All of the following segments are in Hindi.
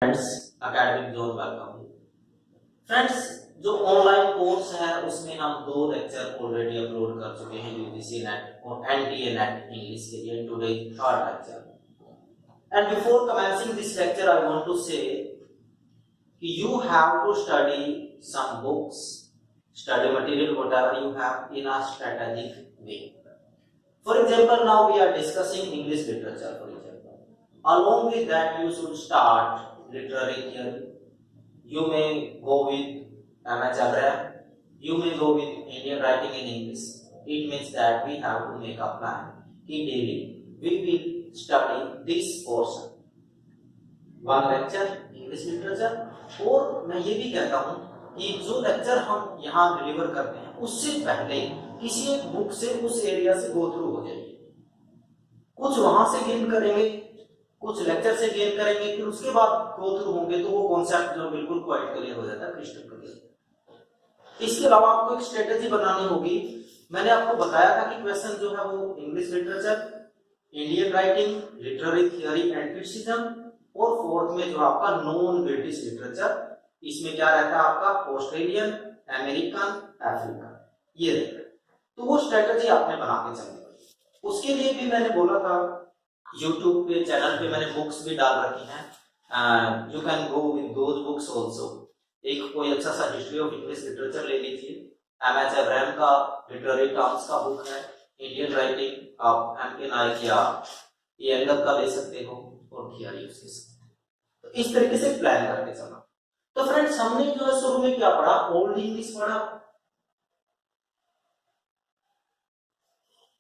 Friends academic zone welcome. Friends जो ऑनलाइन कोर्स है उसमें हम 2 लेक्चर ऑलरेडी अपलोड कर चुके हैं यूजीसी नेट और एनटीए नेट इंग्लिश के लिए। Today third lecture and before commencing this lecture I want to say you have to study some books, study material whatever you have in a strategic way. For example, now we are discussing English literature, for example. Along with that, you should start literary theory. You may go with M.H. Abraham. You may go with Indian writing in English. It means that we have to make a plan. Daily we will study this portion. One lecture English literature. और मैं ये भी कहता हूँ कि जो लेक्चर हम यहाँ डिलीवर करते हैं उससे पहले किसी एक बुक से उस एरिया से गो थ्रू हो जाइए। कुछ वहां से गेन करेंगे, कुछ लेक्चर से गेन करेंगे, फिर उसके बाद गो थ्रू होंगे तो वो कॉन्सेप्ट जो बिल्कुल क्वाइट क्लियर हो जाता है, क्रिस्टल क्लियर। इसके अलावा आपको एक स्ट्रेटेजी बनानी होगी। मैंने आपको बताया था कि क्वेश्चन जो है वो English literature, Indian writing, literary theory and criticism और फोर्थ में जो आपका नॉन ब्रिटिश लिटरेचर, इसमें क्या रहता है आपका ऑस्ट्रेलियन, अमेरिकन, अफ्रीकन, ये रहता है। तो वो स्ट्रेटजी आपने बना के चलनी। उसके लिए भी मैंने बोला था YouTube पे चैनल पे मैंने बुक्स भी डाल रखी हैं। You can go with those books also. एक कोई अच्छा सा हिस्ट्री ऑफ इंग्लिश लिटरेचर ले लीजिए, M.H. अब्राहम का लिटरेरी टर्म्स का बुक है, इंडियन राइटिंग आप M.K. नायक या एंगर का ले सकते हो और थियरी उसके साथ। तो इस तरीके से प्लान करके चलना। तो फ्रेंड्स हमने जो है शुरू में क्या पढ़ा, ओल्ड इंग्लिश पढ़ा,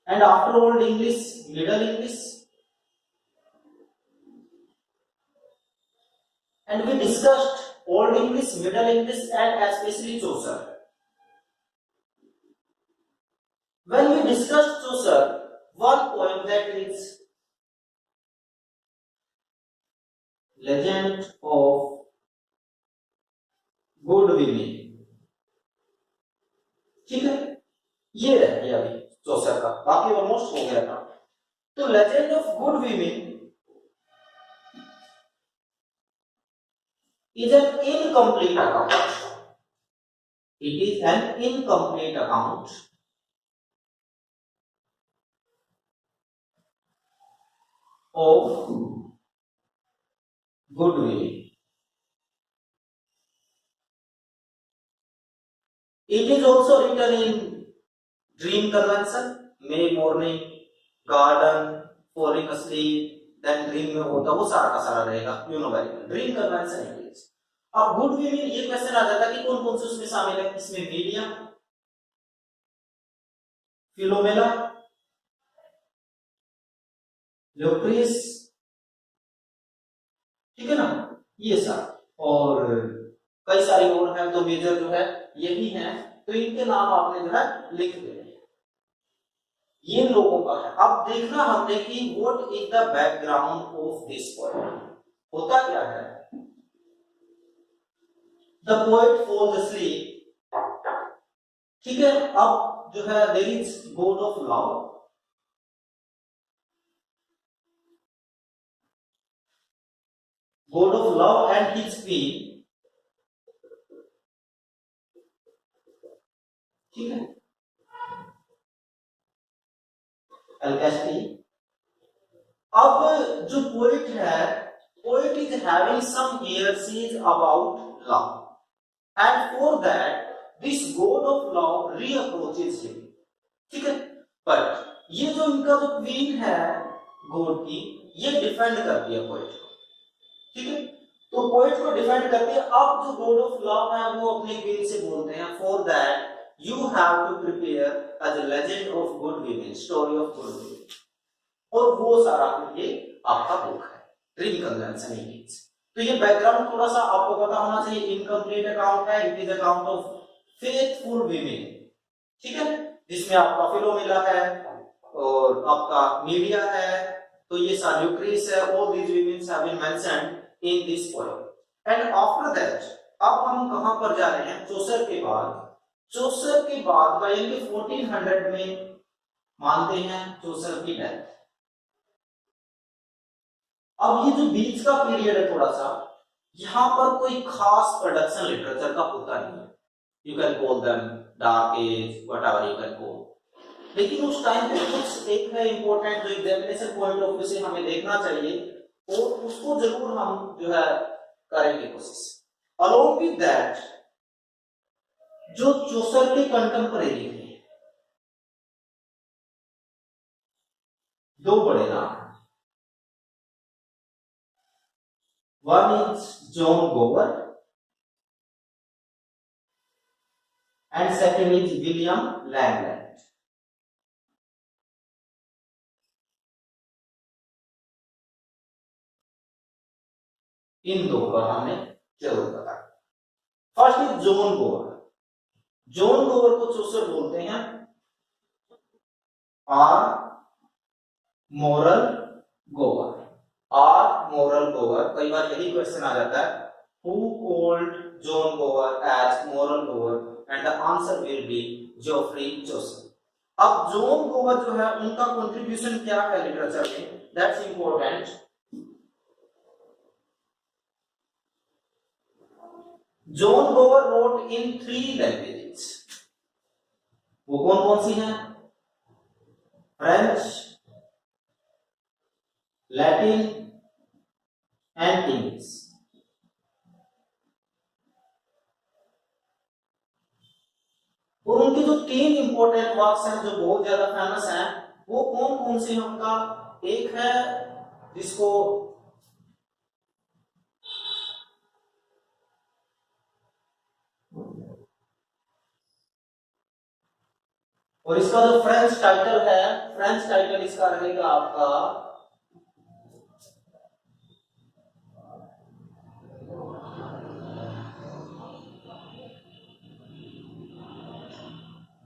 and after old English middle English, and we discussed old English, middle English and especially Chaucer. When we discussed Chaucer, one poem that is Legend of Good Women, ठीक है, ये रह गया अभी चौसर का, बाकी ऑलमोस्ट हो गया था। तो legend of good women is an incomplete account. It is an incomplete account of good women. It is also written in dream convention, May morning, garden, falling asleep, then dream में होता वो सारा का सारा रहेगा, you know very well. Dream convention English. अब good women ये क्वेश्चन आ जाता कि कौन कौन से उसमें शामिल है। इसमें मीडिया, फिलोमेला, ल्यूक्रिस, ठीक है ना, ये सब और कई सारी और हैं। तो मेजर जो है यही है, तो इनके नाम आपने जो है लिख देने, ये लोगों का है। अब देखना हमने कि what is the background of this poem. होता क्या है, द पोएट फॉल्स asleep, ठीक है। अब जो है there is god of love, God of love and his queen, ठीक है, Alceste। अब जो पोएट है, poet is having some hearsays about love and for that this god of love reapproaches him, ठीक है। बट ये जो इनका जो क्वीन है गॉड की, ये डिफेंड करती है पोएट को, ठीक है। तो पोएट को डिफेंड करते हैं। अब जो गॉड ऑफ लव है वो अपने क्वीन से बोलते हैं, for that you have to prepare as a legend of good women, story of good women, और वो सारा ये आपका बुक है, ड्रीम कन्वेंशन इंग्लिश। तो ये बैकग्राउंड थोड़ा सा आपको पता होना चाहिए। इनकम्प्लीट अकाउंट है, it is account of faithful women, ठीक है, जिसमें आपका फिलोमेला है और आपका मीडिया है, तो ये ल्यूक्रिस है। All these women have been mentioned in this poem and after that अब हम कहां पर जा रहे हैं, चौसर के बाद। चौसर के बाद यानी 1400 में मानते हैं चौसर की डेथ। अब ये जो बीच का पीरियड है थोड़ा सा, यहाँ पर कोई खास प्रोडक्शन लिटरेचर का होता नहीं है, you can call them dark age whatever you can call, लेकिन उस टाइम पे कुछ एक है इंपॉर्टेंट जो एग्जामिनेशन पॉइंट ऑफ व्यू से हमें देखना चाहिए और उसको जरूर हम जो है करेंगे कोशिश। अलोंग विद दैट जो चौसर के कंटेम्परेरी थे दो बड़े नाम, one is John Gower and second is William Langland. इन दो का हमें जरूर पता। First is John Gower. John Gower को चौसर बोलते हैं our moral Gower. Our moral Gower, कई बार यही क्वेश्चन आ जाता है, who called John Gower as moral Gower and the answer will be Geoffrey Chaucer. अब जॉन गोवर जो है उनका कंट्रीब्यूशन क्या है लिटरेचर में, दैट्स इंपॉर्टेंट। जॉन गोवर रोट इन 3 लैंग्वेजेस। वो कौन कौन सी हैं? French, Latin and English. और उनके जो 3 इंपॉर्टेंट वर्क्स हैं जो बहुत ज्यादा फेमस हैं, वो कौन कौन से हैं उनका? एक है जिसको और इसका जो फ्रेंच टाइटल है, फ्रेंच टाइटल इसका रहेगा आपका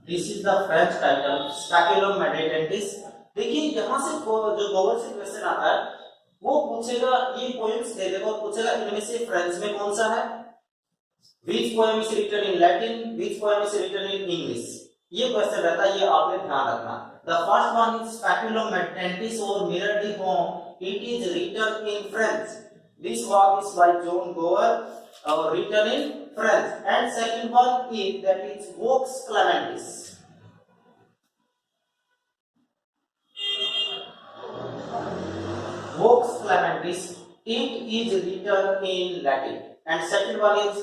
this is the French title speculum मेडिटेंटिस। देखिए यहां से जो गोवर से क्वेश्चन आता है वो पूछेगा, ये पोएम्स दे देगा और पूछेगा इनमें से फ्रेंच में कौन सा है, which poem is written in Latin, which poem is written in English, ये क्वेश्चन रहता है, ये आपने ध्यान रखना। The first one is Speculum Meditentis or Mirror de Poem. It is written in French. This work is by John Gower, written in French. And second one is that is Vox Clementis. Vox Clementis. It is written in Latin. And second one is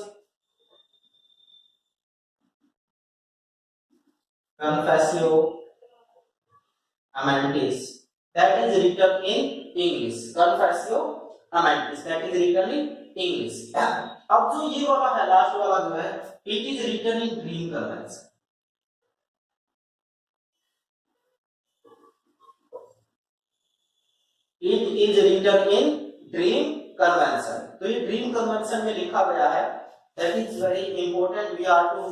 Confessio Amantis, that is written in English. Confessio Amantis, that is written in English. अब जो ये वाला है लास्ट वाला जो है, it is written in Dream Convention. It is written in Dream Convention. तो ये Dream Convention में लिखा गया है, that is very important. We are to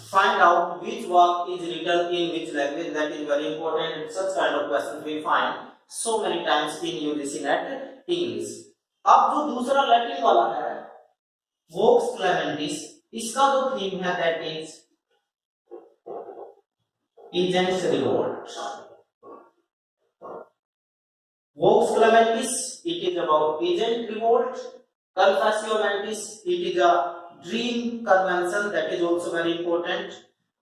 find out which work is written in which language, that is very important. Such kind of questions we find so many times in UGC NET English. अब जो दूसरा लैटिन वाला है वोक्स क्लेमेंटिस, इसका जो थीम है that is peasants revolt. Vox Clamantis it is about peasant revolt, Confessio Amantis it is a dream convention, that is also very important.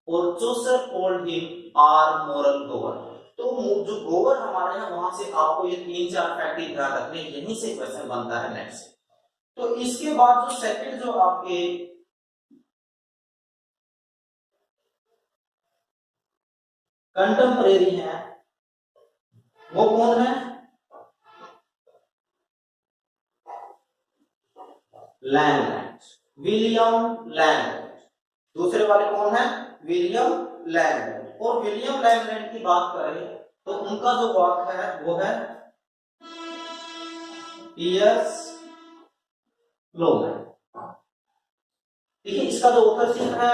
और Chaucer called him our moral Gower. तो जो गोवर हमारे हैं वहां से आपको ये 3-4 फैक्ट ध्यान रखने, यहीं से क्वेश्चन बनता है नेट से। तो इसके बाद जो सेकंड जो आपके कंटेम्परेरी हैं वो कौन है? Langland, William Langland. दूसरे वाले कौन है? William Langland. और विलियम लैंगलैंड की बात करें तो उनका जो वर्क है वो है पियर्स फ्लोमैन। देखिए इसका जो ऑथरशिप है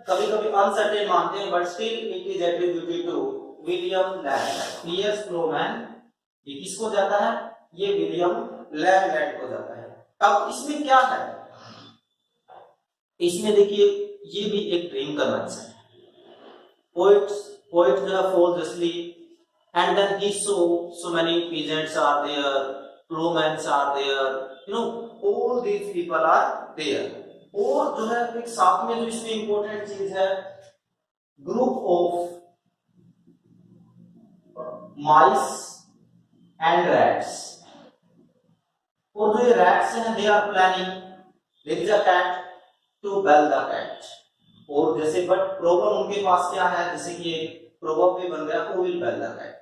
कभी कभी अनसर्टेन मानते हैं, but still it is attributed to William Langland. Piers Plowman ये किसको जाता है? ये विलियम लैंगलैंड को जाता है। अब इसमें क्या है? इसमें देखिए ये भी एक ड्रीम कन्वेंशन है। पोएट जो है falls asleep and then he saw so many peasants are there, plowmen are there, all these people are there. और जो है एक साथ में जो इसमें इंपॉर्टेंट चीज है, group of mice and rats. और जो ये रैट्स हैं they are planning there is a cat to bell the cat. और जैसे बट प्रॉब्लम उनके पास क्या है, जैसे कि एक प्रॉब्लम भी बन गया, who will bell the cat.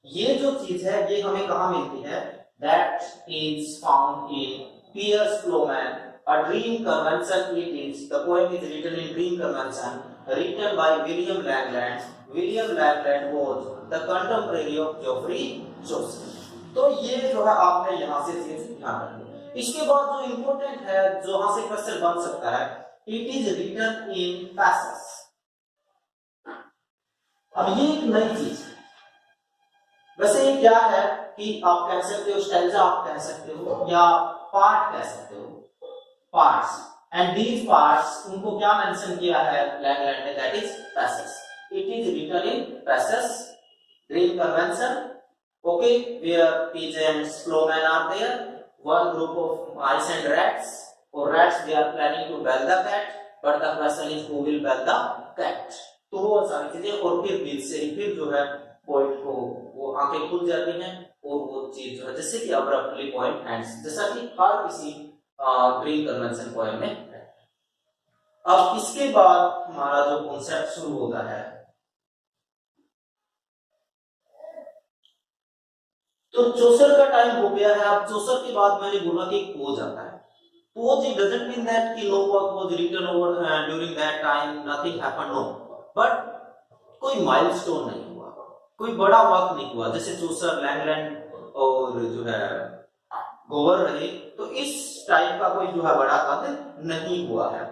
ये जो चीज है ये हमें कहां मिलती है, that is found in Piers Plowman a dream convention. It is the poem is written in dream convention written by William Langland. William Langland was the contemporary of Geoffrey Chaucer. तो ये जो है आपने यहाँ से चीज ध्यान रखनी। इसके बाद जो इंपॉर्टेंट है, जो यहाँ से क्वेश्चन बन सकता है, it is written in passage. अब ये एक नई चीज है। वैसे ये क्या है कि आप कह सकते हो स्टैंजा, आप कह सकते हो, या पार्ट कह सकते हो, पार्ट्स। एंड दीज पार्ट्स उनको क्या मेंशन किया है लैंगलैंड ने, that is passage. It is written in passage dream convention, okay, where pigeons, flowmen are there, one group of mice and rats, or rats they are planning to bell the cat, but the question is who will bell the cat। तो वो सारी चीजें, और फिर बीच से ही फिर जो है पॉइंट को वो आंखें खुल जाती हैं, और वो चीज जो है जैसे कि अब्रप्टली पॉइंट एंड्स, जैसा कि हर किसी ड्रीम कन्वेंशन पोएम में है। अब इसके बाद हमारा जो कॉन्सेप्ट शुरू होता है, तो चौसर का टाइम हो गया है। अब चौसर के बाद मैंने बोला कि पोज आता है। Pause it doesn't mean that कि no work was written over during that time, nothing happened, no, but कोई माइलस्टोन नहीं हुआ, कोई बड़ा वर्क नहीं हुआ। जैसे चौसर, लैंगलैंड और जो है गोवर रहे, तो इस टाइप का कोई जो है बड़ा कद नहीं हुआ है।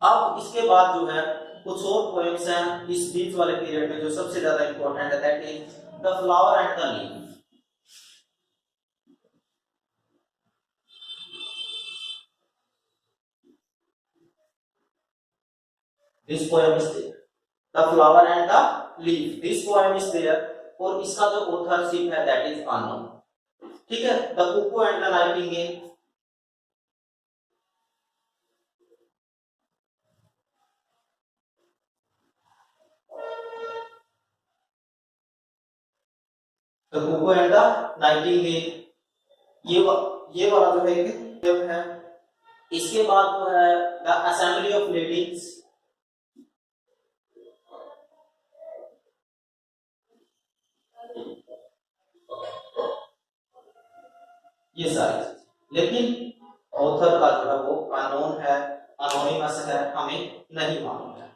अब इसके बाद जो है कुछ और पोएम्स हैं इस बीच वाले पीरियड में जो सबसे ज्यादा इंपॉर्टेंट है, that is the flower and the leaf. This poem is there. The flower and the leaf. This poem is there. और इसका जो authorship है that is unknown. ठीक है? The cuckoo and the nightingale. The cuckoo and the nightingale. ये वाला जो है ये है। इसके बाद जो है The Assembly of Ladies. ये सारी, लेकिन ऑथर का जो है वो अननोन है, अनोनिमस है, हमें नहीं मालूम है।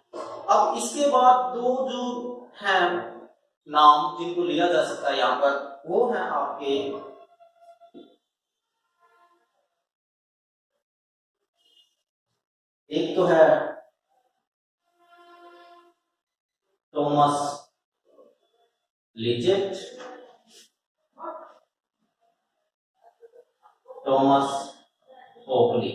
अब इसके बाद दो जो हैं नाम जिनको लिया जा सकता है यहाँ पर, वो हैं आपके एक तो है थॉमस लिजेट, थॉमस ओकली।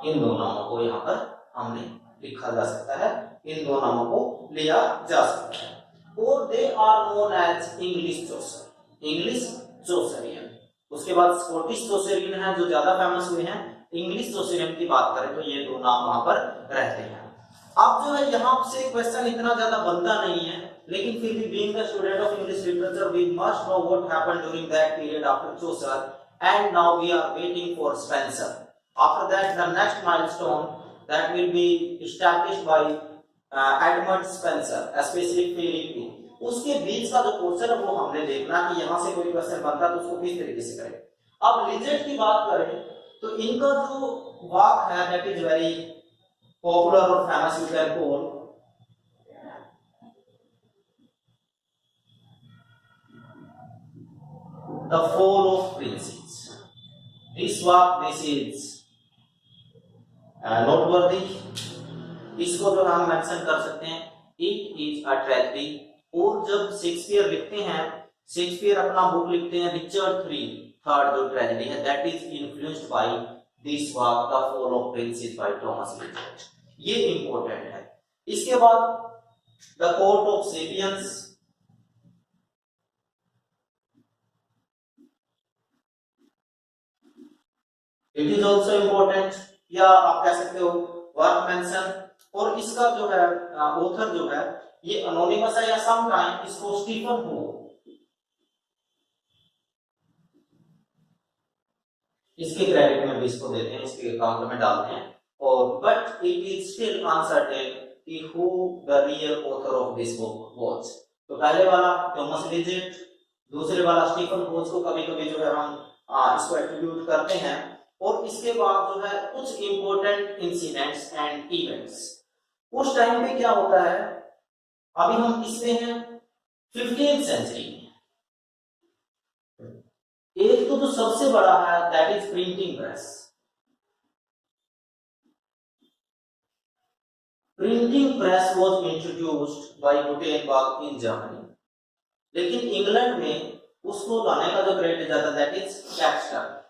इन दो नामों को यहाँ पर हमने लिखा जा सकता है, इन दो नामों को लिया जा सकता है। और they are known as English Chaucer, English Chaucerian. उसके बाद स्कॉटिश चौसरियन है जो ज्यादा फेमस हुए हैं। इंग्लिश चौसरियन की बात करें तो ये दो नाम वहां पर रहते हैं। अब जो है यहाँ से क्वेश्चन इतना ज्यादा बनता नहीं है, लेकिन फिर भी being the student of English literature we must know what happened during that period after Chaucer, and now we are waiting for Spenser. After that, the next milestone that will be established by Edmund Spenser, especially Philippi. उसके बीच का जो पोर्शन है वो हमने देखना कि यहाँ से कोई क्वेश्चन बनता है तो उसको किस तरीके से करें। अब लिजेट की बात करें तो इनका जो वर्क है that is very popular और famous, you can call The Fall of Princes. This work, this is noteworthy. इसको जो हम मेंशन कर सकते हैं, इट इज अ ट्रेजेडी। और जब शेक्सपियर लिखते हैं, शेक्सपियर अपना बुक लिखते हैं रिचर्ड थर्ड जो ट्रेजेडी है, that is influenced by this work the fall of princes by Thomas Lydgate. ये इंपॉर्टेंट है। इसके बाद the court of sapience, it is also important, या आप कह सकते हो वर्थ मेंशन। और इसका जो है ऑथर जो है ये अनोनिमस है, या सम टाइम इसको स्टीफन हो, इसके क्रेडिट में भी इसको देते हैं, इसके अकाउंट में डालते हैं। और but it is still uncertain कि who the real author of this book was. तो पहले वाला थॉमस लिजिट, दूसरे वाला स्टीफन पोज को कभी कभी जो है हम इसको एट्रीब्यूट करते हैं। और इसके बाद जो है कुछ इंपॉर्टेंट इंसिडेंट्स एंड इवेंट्स। उस टाइम पे क्या होता है, अभी हम किसमें हैं, 15th सेंचुरी में। एक तो जो सबसे बड़ा है that is printing press. Printing press was introduced bye Gutenberg in Germany, लेकिन इंग्लैंड में उसको लाने का जो क्रेडिट जाता है दैट इज कैक्सटर।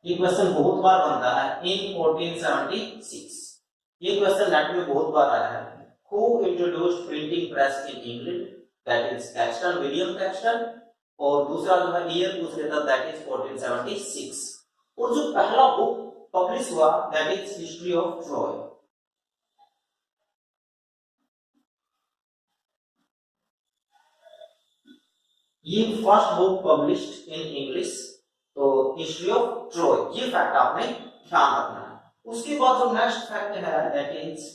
ये क्वेश्चन बहुत बार बनता है इन 1476। ये क्वेश्चन नेट में बहुत बार आया है। Who introduced printing press in England, that is Caxton, William Caxton. और दूसरा जो है ईयर पूछ लेता दैट इज 1476। और जो पहला बुक पब्लिश हुआ that is history of Troy. ये first book published in English, तो हिस्ट्री ऑफ ट्रॉय, ये फैक्ट आपने ध्यान रखना है। उसके बाद जो नेक्स्ट फैक्ट है that is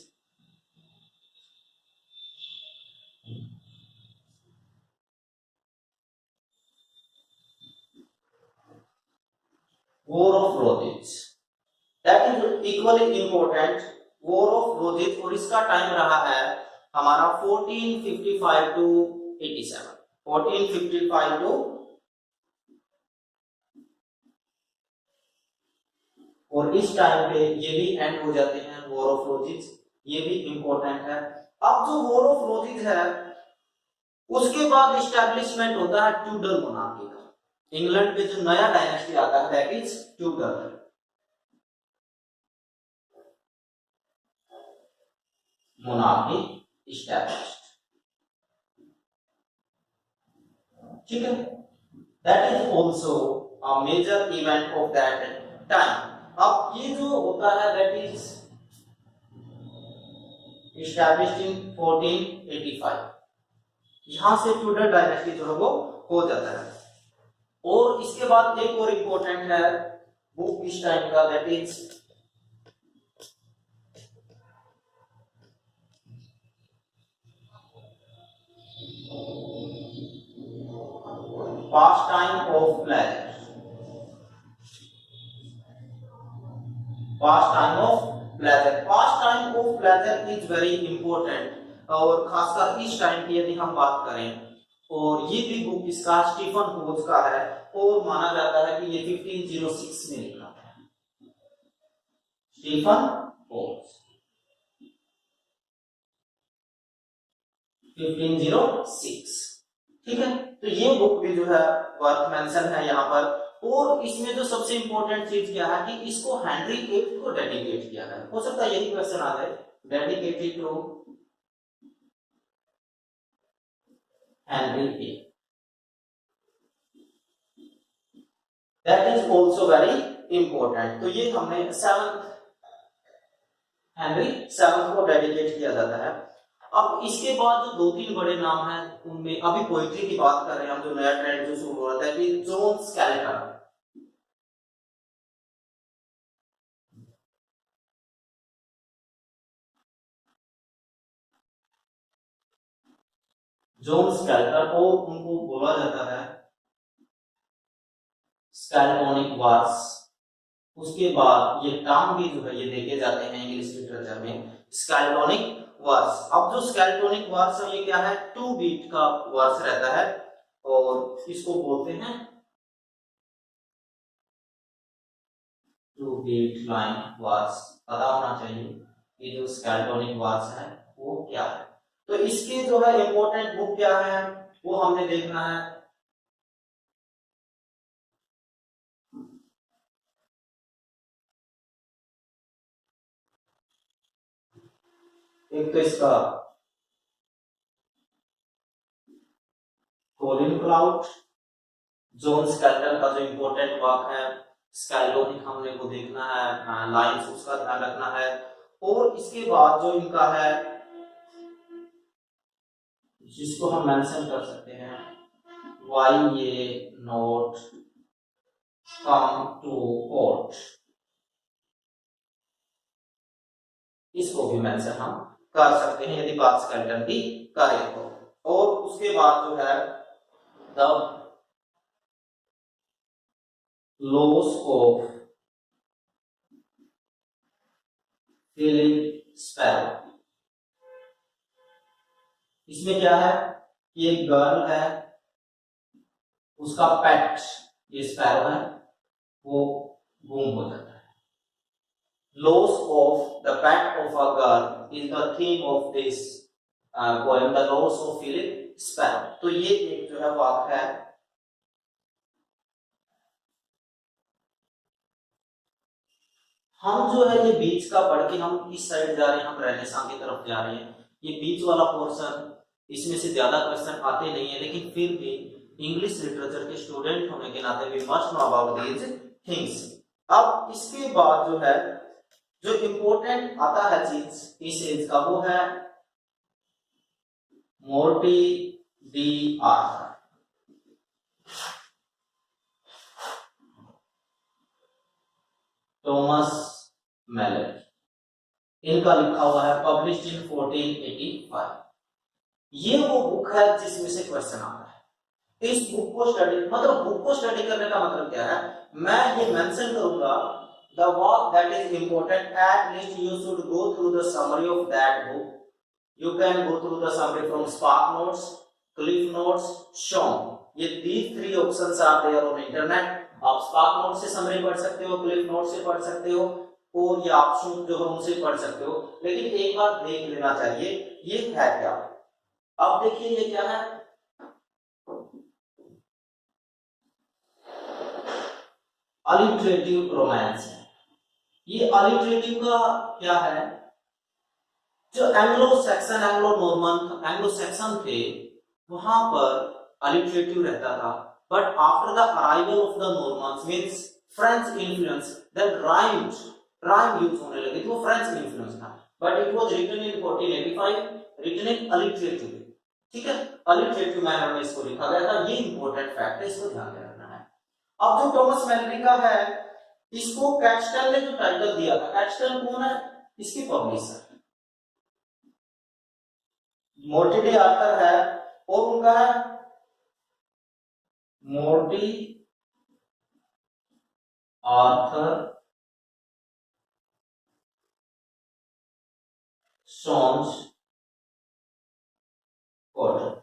war of roses, that is equally important. War of roses, और इसका टाइम रहा है हमारा 1455 टू 87। 1455 टू, और इस टाइम पे ये भी एंड हो जाते हैं वॉर ऑफ रोजेज, ये भी इंपॉर्टेंट है। अब जो वॉर ऑफ रोजेज है उसके बाद इस्टेब्लिशमेंट होता है ट्यूडर मोनार्की का। इंग्लैंड पे जो नया डायनेस्टी आता है that is Tudor monarchy established, ठीक है। That is also a major event of that time. अब ये जो होता है दैट इज established in 1485। यहां से ट्यूडर डायनेस्टी जो है वो हो जाता है। और इसके बाद एक और इंपॉर्टेंट है बुक इस टाइम का that is pastime of pleasure। pastime of pleasure, pastime of pleasure is very important। और खासकर इस टाइम की यदि हम बात करें, और ये भी बुक इसका स्टीफन होज का है, और माना जाता है कि ये 1506 में लिखा है स्टीफन होज, 1506, ठीक है। तो ये बुक भी जो है वर्थ मेंशन है यहाँ पर। और इसमें जो सबसे इंपॉर्टेंट चीज क्या है कि इसको हेनरी VIII को डेडिकेट किया है। हो सकता है यही क्वेश्चन आ जाए, dedicated to Henry VIII, that is also very important. तो ये हमने 7th हेनरी 7th को डेडिकेट किया जाता है। अब इसके बाद जो दो तीन बड़े नाम हैं उनमें अभी पोइट्री की बात कर रहे हैं हम, जो नया ट्रेंड जो शुरू हो रहा था कि जॉन स्केलेटन। जॉन स्केलेटन, और उनको बोला जाता है स्केलेटोनिक वार्स। उसके बाद ये टर्म भी जो है ये देखे जाते हैं इंग्लिश लिटरेचर में स्केलेटोनिक वर्स। अब जो स्केलेटोनिक वर्स है ये क्या है, 2 बीट का वर्स रहता है, और इसको बोलते हैं 2 बीट लाइन वर्स। पता होना चाहिए कि जो स्केलेटोनिक वर्स है वो क्या है। तो इसके जो है इंपॉर्टेंट बुक क्या है वो हमने देखना है। एक तो इसका कोलिन क्लाउड, जॉन स्केलेटन का जो इंपॉर्टेंट वर्क है स्काइलोनिक हमने को देखना है, लाइंस उसका ध्यान रखना है। और इसके बाद जो इनका है, जिसको हम मेंशन कर सकते हैं, वाई ये नोट कम टू कोर्ट, इसको भी मेंशन हम कर सकते हैं यदि बात स्केलेटन की करें तो। और उसके बाद जो है the loss of Philip Sparrow, इसमें क्या है कि एक गर्ल है, उसका पेट ये स्पैरो है, वो गुम हो जाता है। Loss of the pet of a girl is the theme of this poem, The Loss of Philip Sparrow। तो ये एक जो है वाक्य है। हम जो है ये बीच का पढ़ के हम इस साइड जा रहे हैं, हम रेनेसां की तरफ जा रहे हैं। ये बीच वाला पोर्शन, इसमें से ज्यादा क्वेश्चन आते नहीं है, लेकिन फिर भी इंग्लिश लिटरेचर के स्टूडेंट होने के नाते we must know about these things. अब इसके बाद जो है जो इंपॉर्टेंट आता है चीज इस एज का, वो है Morte D Arthur. Thomas Malory, इनका लिखा हुआ है, पब्लिश्ड इन 1485। ये वो बुक है जिसमें से क्वेश्चन आता है। इस बुक को स्टडी, मतलब बुक को स्टडी करने का मतलब क्या है, मैं ये मेंशन करूंगा the work that is important, at least you should go through the summary of that book. You can go through the summary from Spark Notes, Cliff Notes, Shom। ये these three options are there on internet। आप Spark Notes से summary पढ़ सकते हो, Cliff Notes से पढ़ सकते हो, और ये ऑप्शन जो है उनसे पढ़ सकते हो। लेकिन एक बात देख लेना चाहिए, ये है क्या। अब देखिए ये क्या है, अलिटरेटिव रोमांस है। ये अलिटरेटिव का क्या है, जो Anglo Saxon, Anglo Norman, Anglo Saxon थे, वहां पर अलिटरेटिव रहता था। But after the arrival of the Normans, means French influence, then rhyme use होने लगे थे, वो फ्रेंच इन्फ्लुएंस था। But it was written in 1485, written in alliterative. ठीक है, अलिटरेटिव मैनर में इसको लिखा गया था। ये इंपॉर्टेंट फैक्ट है, इसको ध्यान में रखना है। अब जो थॉमस मैलरी का है, इसको कैक्सटन ने जो टाइटल दिया था, कैक्सटन कौन है, इसकी पब्लिशर मोर्टी डी आर्थर है, और उनका है मोर्टी आर्थर सॉन्स कॉटन।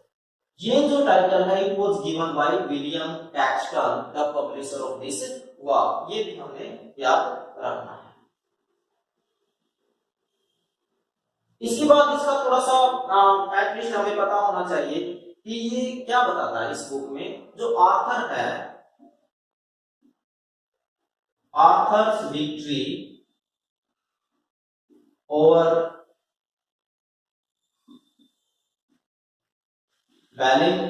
ये जो टाइटल है, it was given by William Caxton, the publisher of this work. ये भी हमने याद रखना है। इसके बाद इसका थोड़ा सा एटलीस्ट हमें पता होना चाहिए कि ये क्या बताता है इस बुक में। जो आर्थर है, आर्थर्स विक्ट्री ओवर बैलिंग,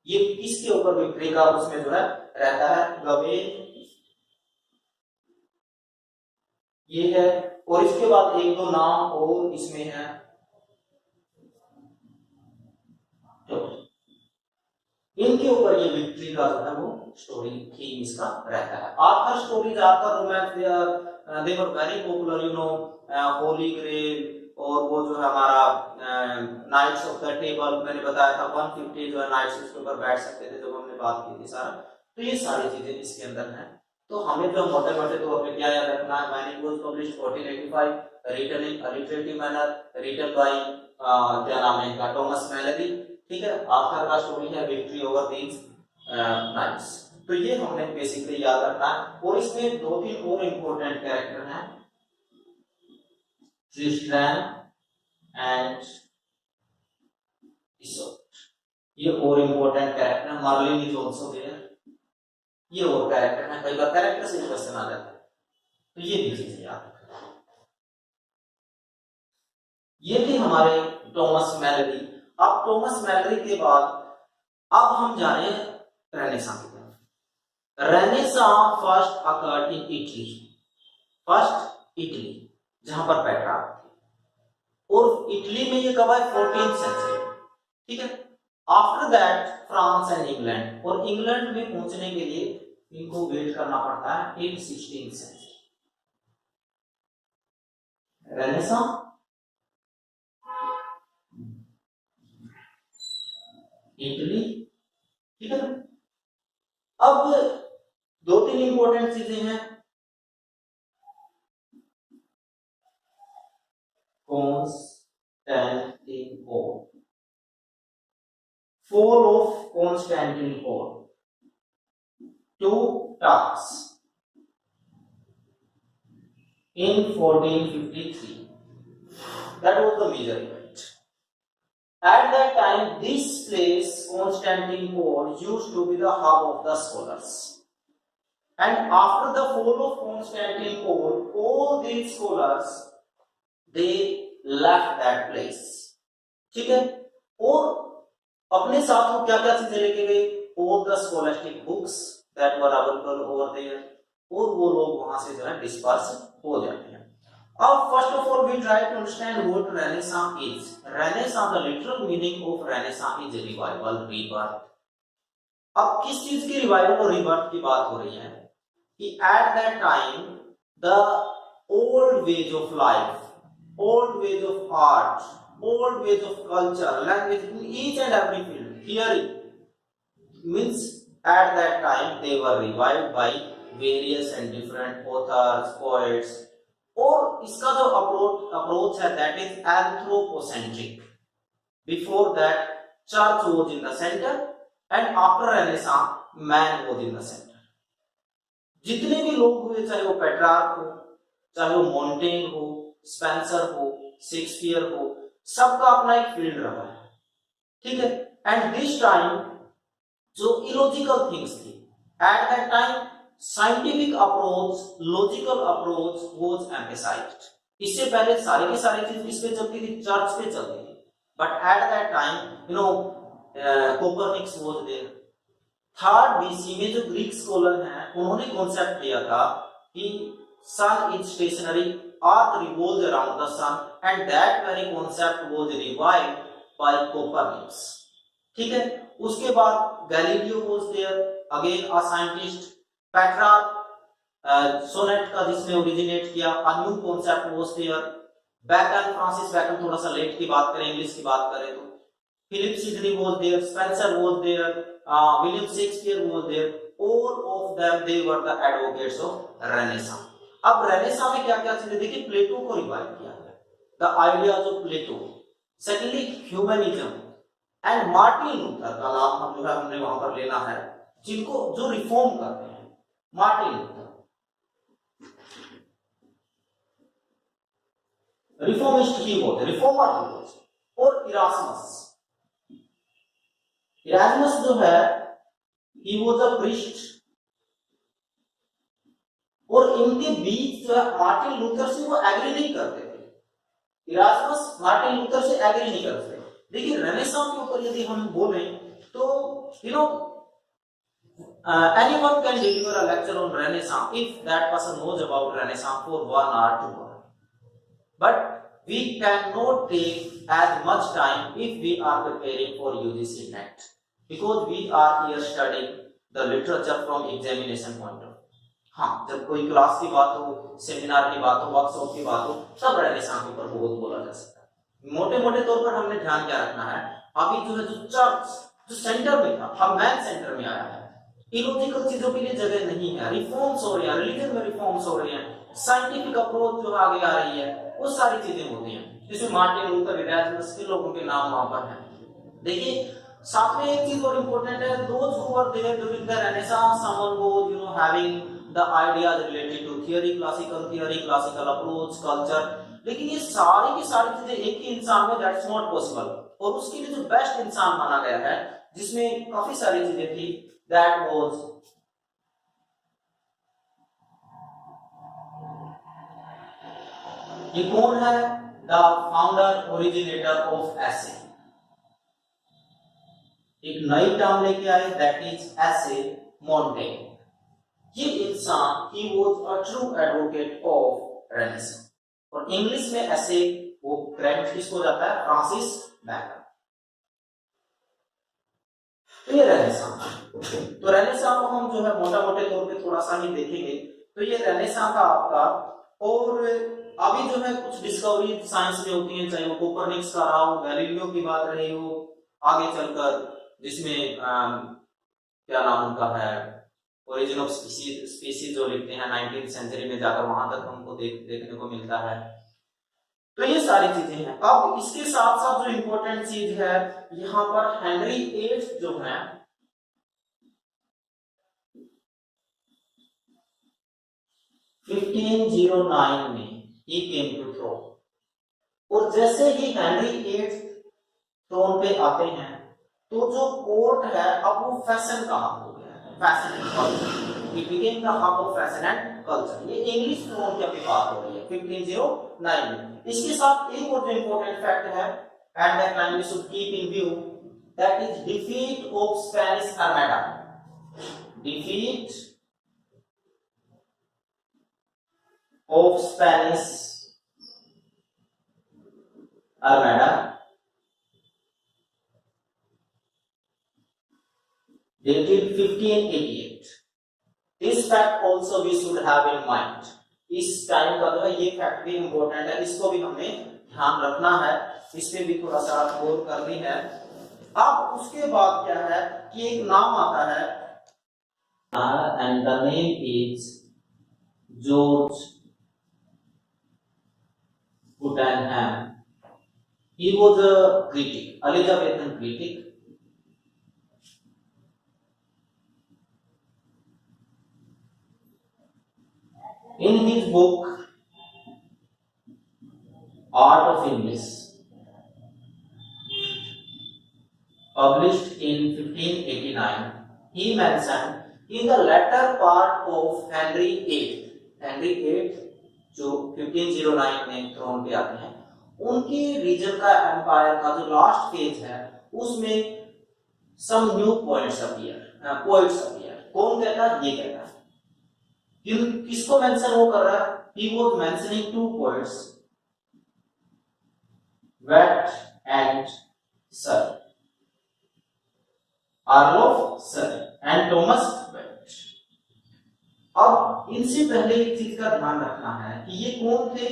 ये किसके ऊपर विक्ट्री का उसमें जो है रहता है, गवेन ये है। और इसके बाद एक दो नाम और इसमें है, इनके ऊपर ये विक्ट्री का जो है वो स्टोरी थीम इसका रहता है। Arthur stories, Arthur romance, they were very popular, you know, Holy Grail, और वो जो है हमारा नाइट्स ऑफ द टेबल, मैंने बताया था 150 जो है नाइट्स उसके ऊपर बैठ सकते थे, जब हमने बात की थी सारा। तो ये सारी चीजें इसके अंदर हैं। तो हमें जो मोटे मोटे तौर पे क्या याद रखना है, मैंने was published 1485, written in alliterative manner, written by क्या नाम है इनका, थॉमस मैलरी। ठीक है, आर्थर का स्टोरी है विक्ट्री ओवर दीज नाइट्स। तो ये हमने बेसिकली याद रखना है। और इसमें दो तीन और इंपॉर्टेंट कैरेक्टर हैं, ट्रिस्ट्रैन एंड इसोट, ये और इंपॉर्टेंट कैरेक्टर है। मर्लिन इज आल्सो देयर, ये और कैरेक्टर है। कई बार कैरेक्टर से क्वेश्चन आ जाता है, तो ये भी चीजें याद रखना। ये थे हमारे थॉमस मैलरी। अब थॉमस मैलरी के बाद अब हम जा रहे हैं रेनेसां की तरफ। Renaissance first occurred in Italy, first Italy जहां पर पेट्रार्क थे, और इटली में ये कब है 14th सेंचुरी, ठीक है। After that France and England, और इंग्लैंड में पहुंचने के लिए इनको वेट करना पड़ता है इन 16th सेंचुरी। रेनेसां इटली, ठीक है। अब दो तीन इंपॉर्टेंट चीजें हैं, Constantinople, fall of Constantinople to Turks in 1453. That was the major event. At that time, this place, Constantinople, used to be the hub of the scholars. And after the fall of Constantinople, all these scholars, they left that place. ठीक है, और अपने साथ वो क्या क्या चीजें लेके गए, all the scholastic books that were available over there, और वो लोग वहां से जो है डिस्पर्स हो जाते हैं। अब first of all we try to understand what Renaissance is. Renaissance, the literal meaning of Renaissance is revival, rebirth. अब किस चीज की रिवाइवल और रीबर्थ की बात हो रही है कि eight that time the old ways of life, old ways of art, old ways of culture, language, in each and every field, theory means at that time they were revived by various and different authors, poets, और इसका जो अप्रोच है that is anthropocentric. Before that church was in the center and after Renaissance man was in the center. जितने भी लोग हुए, चाहे वो पेट्रार्क हो, चाहे वो मोंटेन हो, स्पेंसर हो, शेक्सपियर हो, सबका अपना एक फील्ड रहा है, ठीक है। एंड दिस टाइम जो इलॉजिकल थिंग्स थी, at that time scientific approach, logical approach was emphasised. इससे पहले सारे की सारी चीज किस पे चलती थी, चर्च पे चलती थी, but at that time you know Copernicus was there. 3rd BC में जो ग्रीक स्कॉलर हैं उन्होंने कॉन्सेप्ट दिया था कि sun is stationary, earth revolves around the sun, and that very concept was revived by Copernicus, ठीक है। उसके बाद Galileo was there, again a scientist, Petrarch sonnet का जिसने ओरिजिनेट किया, a new concept was there, Bacon, Francis Bacon, थोड़ा सा लेट की बात करें, इंग्लिश की बात करें तो Philip Sidney was there, Spenser was there, William Shakespeare was there, all of them they were the advocates of Renaissance। अब रेनेसां में क्या क्या चीजें देखिए, प्लेटो को रिवाइव किया है, the ideas of Plato, secondly humanism, and Martin Luther का नाम हम जो है हमने वहां पर लेना है, जिनको जो रिफॉर्म करते हैं, मार्टिन लूथर रिफॉर्मिस्ट ही बोलते हैं, रिफॉर्मर ही बोलते हैं, और इरास्मस जो है ही वाज अ प्रीस्ट, और इनके बीच जो है मार्टिन लूथर से वो एग्री नहीं करते थे, इरास्मस मार्टिन लूथर से एग्री नहीं करते थे। देखिए रेनेसां के ऊपर यदि हम बोलें तो you know anyone can deliver a lecture on Renaissance if that person knows about Renaissance for 1 hour 2 hours, but we cannot take as much time if we are preparing for UGC NET, because we are here studying the literature from examination point of view। हाँ, जब कोई क्लास की बात हो, सेमिनार की बात हो, वर्कशॉप की बात हो, तब रेनेसां के ऊपर बहुत बोला जा सकता है। मोटे मोटे तौर पर हमने ध्यान क्या रखना है, अभी जो है जो चर्च जो सेंटर में था, अब मैन सेंटर में आया है, इलॉजिकल चीजों के लिए जगह नहीं है, रिफॉर्म्स हो रही है, रिलीजन में रिफॉर्म्स हो रही है, साइंटिफिक अप्रोच जो आगे आ रही है, वो सारी चीजें होती हैं, जिसमें मार्टिन लूथर, इरास्मस के लोगों के नाम वहां पर हैं। देखिए साथ में एक चीज और इम्पोर्टेंट है, those who were there during the Renaissance, someone was you know having the ideas related to theory, classical approach, culture, लेकिन ये सारी की सारी चीजें एक ही इंसान में, दैट्स नॉट पॉसिबल। और उसके लिए जो बेस्ट इंसान माना गया है, जिसमें काफी सारी चीजें थी, दैट वाज ये कौन है, द फाउंडर ओरिजिनेटर ऑफ एसे, एक नई टर्म लेके आए, दैट इज एसे मोंटेन। ये इंसान he was a true advocate of renaissance. और इंग्लिश में ऐसे वो क्रेडिट किसको जाता है? Francis bacon. तो ये रेनेसां, तो रेनेसां को हम जो है मोटा मोटे तौर पे थोड़ा सा ही देखेंगे। तो ये रेनेसां का आपका, और अभी जो है कुछ डिस्कवरी साइंस में होती है, चाहे वो कोपरनिकस का रहा हो, गैलीलियो की बात रही हो, आगे चलकर जिसमें क्या नाम उनका है, ओरिजिन ऑफ स्पीसीज जो लिखते हैं 19th सेंचुरी में जाकर, वहां तक हमको देखने को मिलता है। तो ये सारी चीजें हैं। अब इसके साथ साथ जो इंपॉर्टेंट चीज है यहाँ पर, हेनरी VIII जो है 1509 में ही केम टू थ्रोन। और जैसे ही हेनरी VIII थ्रोन पे आते हैं तो जो कोर्ट है अब वो फैशन का हब हो गया है, fashion and culture. It became the hub of fashion and culture. ये इंग्लिश थ्रोन की अभी बात हो रही है 1509 में। इसके साथ एक और जो इंपॉर्टेंट फैक्ट है, at that time we should keep in view, that is defeat of Spanish armada. Defeat of Spanish armada dated 1588। This fact also we should have in mind। इस टाइम का जो है ये फैक्ट भी इंपॉर्टेंट है, इसको भी हमें ध्यान रखना है, इस पे भी थोड़ा सा गौर करनी है। अब उसके बाद क्या है कि एक नाम आता है, and the name is George गुटेनहैम। He was a critic, Elizabethan critic। In his book Art of English, published in 1589, he mentioned in the latter part of Henry VIII। Henry VIII जो 1509 में थ्रोन पे आते हैं, उनकी रीजन का एम्पायर का जो लास्ट फेज है उसमें some new points appear, poets appear. कौन कहता है? ये कहता है। किसको मेंशन वो कर रहा है? he was mentioning two poets, Watt and Surrey, आर्लोफ सरी एंड थॉमस वेट। अब इनसे पहले एक चीज का ध्यान रखना है कि ये कौन थे?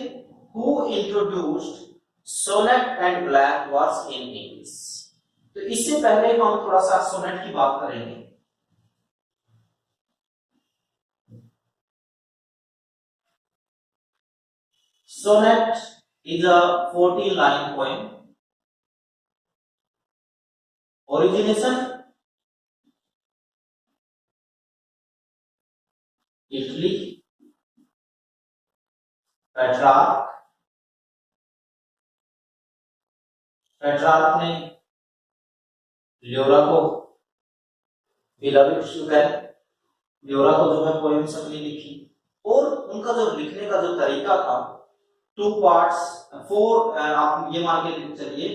who introduced sonnet and black verse in English। तो इससे पहले हम थोड़ा सा सोनेट की बात करेंगे। Sonnet is a 40-line poem। Origination Italy। Petrarch ने लियोरा को, बिलविड शुगर लियोरा को जो है पोएम्स अपनी लिखी। और उनका जो लिखने का जो तरीका था, 2 पार्ट्स, 4, आप ये मान के चलिए,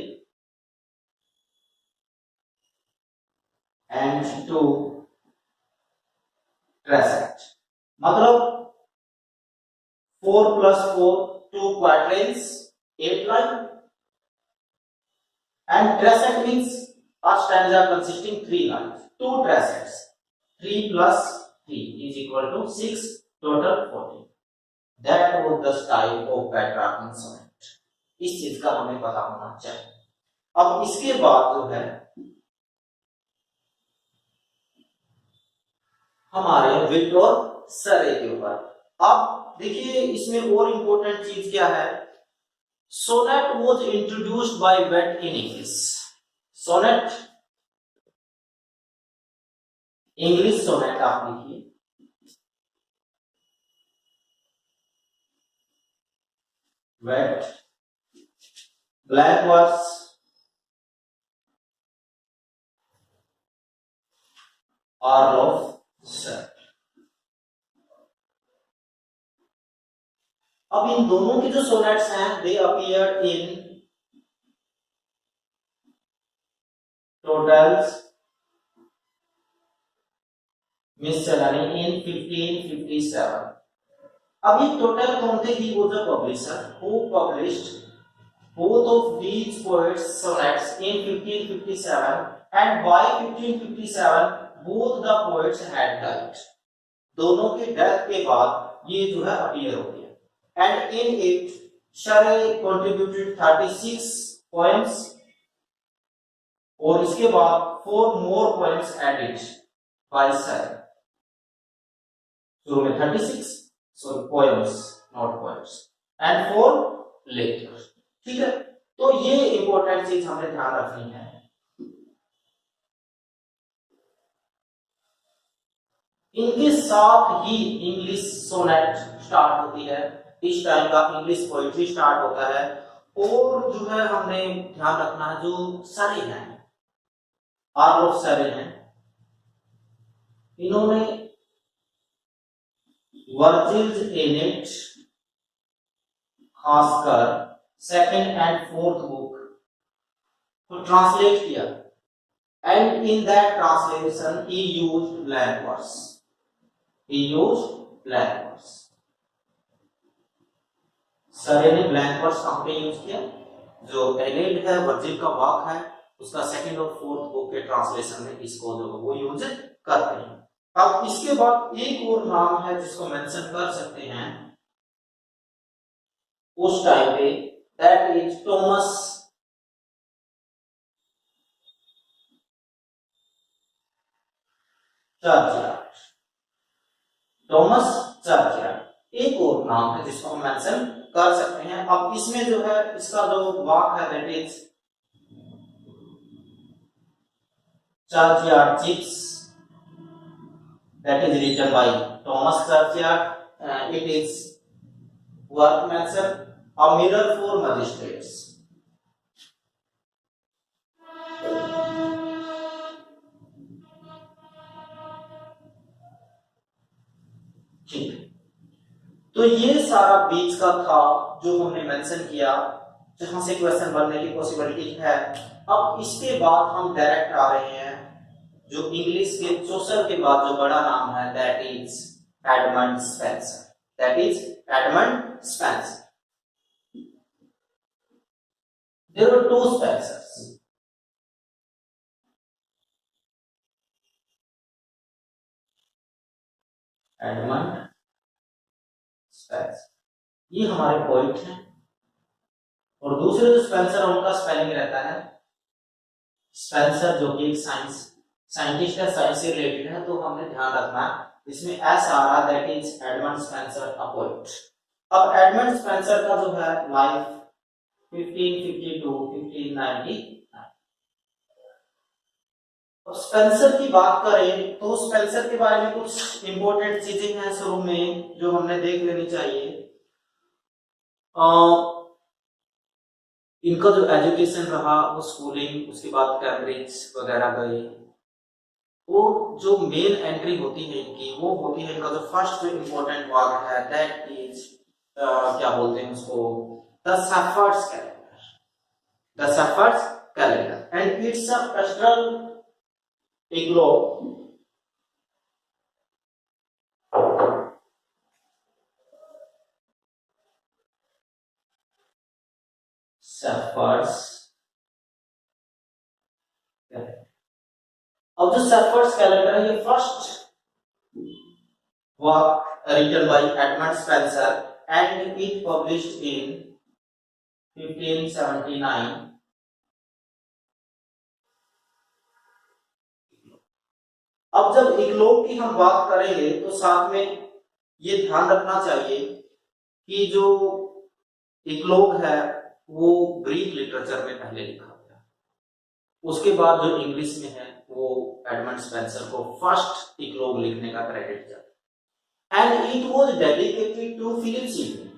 एंड 2 ट्रेसेट, मतलब 4 + 4 2 quadrants 8 line, and tracet means a stanza consisting 3 lines, 2 tracets, 3 + 3 is equal to 6, total 14। That was the style of Petrarchan sonnet। इस चीज का हमें पता होना चाहिए। अब इसके बाद जो है हमारे विक्टर सरे के ऊपर। अब देखिए इसमें और इंपॉर्टेंट चीज क्या है, sonnet was introduced by Wyatt in English. Sonnet, English sonnet आप लिखिए, Wyatt, blank verse, earl of Surrey. अब इन दोनों की जो सोनेट्स हैं, दे अपीयर्ड इन टोटल्स मिससेलेनी इन 1557। अब ये टोटल कौन थे? He was a publisher who published both of these poets sonnets in 1557 and by 1557 both the poets had died। दोनों के डेथ के बाद ये जो है अपीयर हो गया। And in it Surrey contributed 36 poems और इसके बाद 4 more poems added by Shelley। शुरू में 36 so poems not poems and 4 later। ठीक है, तो ये इंपॉर्टेंट चीज हमें ध्यान रखनी है। इनके साथ ही इंग्लिश सोनेट स्टार्ट होती है, इस टाइम का इंग्लिश पोइट्री स्टार्ट होता है। और जो है हमने ध्यान रखना है, जो सरे हैं, आर्ल ऑफ सरे हैं, इन्होंने वर्जिल्स एनेट खासकर सेकंड एंड फोर्थ बुक को ट्रांसलेट किया। And in that translation he used blank verse. He used blank verse। सरे ने ब्लैंक वर्स कहां पे यूज किया? जो एनेड है, वर्जिल का वाक है, उसका सेकंड और फोर्थ बुक के ट्रांसलेशन में इसको जो वो यूज करते हैं। अब इसके बाद एक और नाम है जिसको मेंशन कर सकते हैं उस टाइम पे, दैट इज थॉमस चर्चियार्ड। थॉमस चर्चियार्ड एक और नाम है जिसको हम मेंशन कर सकते हैं। अब इसमें जो है इसका जो वाक है that is Churchyard chips, that is written by Thomas Churchyard. It is workmanship a mirror for magistrates. ठीक, तो ये सारा बीच का था जो हमने मेंशन किया, जहां से क्वेश्चन बनने की पॉसिबिलिटी है। अब इसके बाद हम डायरेक्ट आ रहे हैं जो इंग्लिश के चौसर के बाद जो बड़ा नाम है, that is Edmund Spenser. That is Edmund Spenser. There were 2 Spensers. Edmund Spenser ये हमारे पोइट हैं, और दूसरे जो स्पेंसर उनका स्पेलिंग रहता है स्पेंसर, जो कि एक साइंटिस्ट है, साइंस से रिलेटेड है, तो हमने ध्यान रखना है इसमें एस आ रहा, that is Edmund Spencer a poet. अब एडमंड स्पेंसर का जो है लाइफ 1552 1590। अब स्पेंसर की बात करें तो स्पेंसर के बारे में कुछ इंपॉर्टेंट चीजें हैं शुरू में जो हमने देख लेनी चाहिए। इनका जो एजुकेशन रहा वो स्कूलिंग, उसके बाद कैम्ब्रिज वगैरह गए। वो जो मेन एंट्री होती है इनकी, वो होती है इनका जो फर्स्ट जो इंपॉर्टेंट वर्क है, दैट इज क्या बोलते हैं उसको, the shepherd's calendar. The shepherd's calendar and it's a pastoral eclogue shepherds. अब जो शेफर्ड्स कैलेंडर है ये first work written by Edmund Spenser and it published in 1579। अब जब इग्लोब की हम बात करेंगे तो साथ में ये ध्यान रखना चाहिए कि जो इग्लोब है वो ग्रीक लिटरेचर में पहले लिखा गया, उसके बाद जो इंग्लिश में है वो एडमंड स्पेंसर को फर्स्ट इग्लोब लिखने का क्रेडिट जाता है। And it was dedicated to Philip Sidney.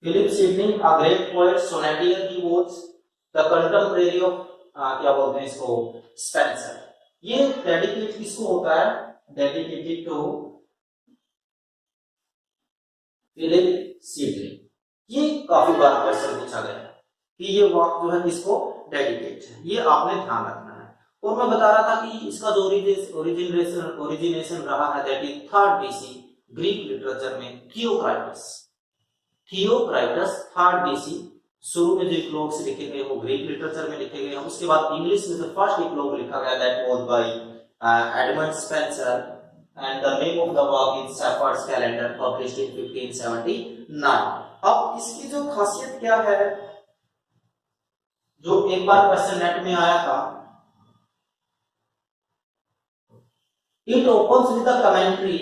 Philip Sidney a great poet sonneteer, he was the contemporary of क्या बोलते हैं इसको, स्पेंसर। ये डेडिकेट किसको होता है? Dedicated to Philip Sidney. ये काफी बार क्वेश्चन पूछा गया है कि ये वर्क जो है किसको डेडिकेट है, ये आपने ध्यान रखना है। और मैं बता रहा था कि इसका जो ओरिजिनेशन रहा है that is third BC Greek literature में थियोक्राइटस थर्ड बीसी। शुरू में जो इक्लोग्स लिखे गए वो ग्रीक लिटरेचर में लिखे गए हैं, उसके बाद इंग्लिश में जो फर्स्ट इक्लोग लिखा गया that was by Edmund Spencer and the name of the work is Sappho's Calendar published in 1579। अब इसकी जो खासियत क्या है, जो एक बार क्वेश्चन नेट में आया था, it opens with a commentary